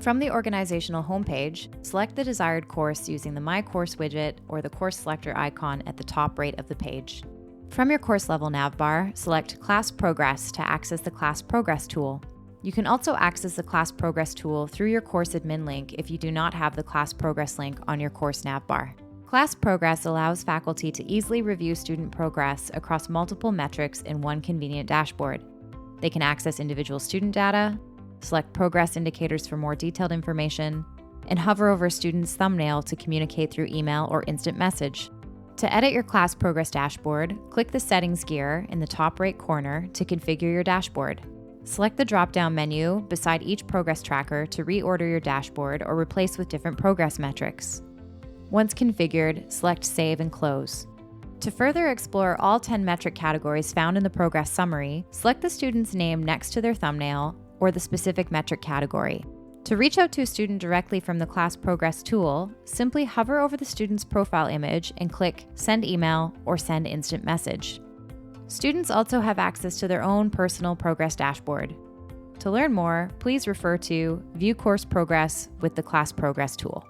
From the organizational homepage, select the desired course using the My Course widget or the course selector icon at the top right of the page. From your course level navbar, select Class Progress to access the Class Progress tool. You can also access the Class Progress tool through your course admin link if you do not have the Class Progress link on your course navbar. Class Progress allows faculty to easily review student progress across multiple metrics in one convenient dashboard. They can access individual student data, select progress indicators for more detailed information, and hover over a student's thumbnail to communicate through email or instant message. To edit your class progress dashboard, click the Settings gear in the top right corner to configure your dashboard. Select the drop-down menu beside each progress tracker to reorder your dashboard or replace with different progress metrics. Once configured, select Save and Close. To further explore all 10 metric categories found in the progress summary, select the student's name next to their thumbnail or the specific metric category. To reach out to a student directly from the Class Progress tool, simply hover over the student's profile image and click Send Email or Send Instant Message. Students also have access to their own personal progress dashboard. To learn more, please refer to View Course Progress with the Class Progress tool.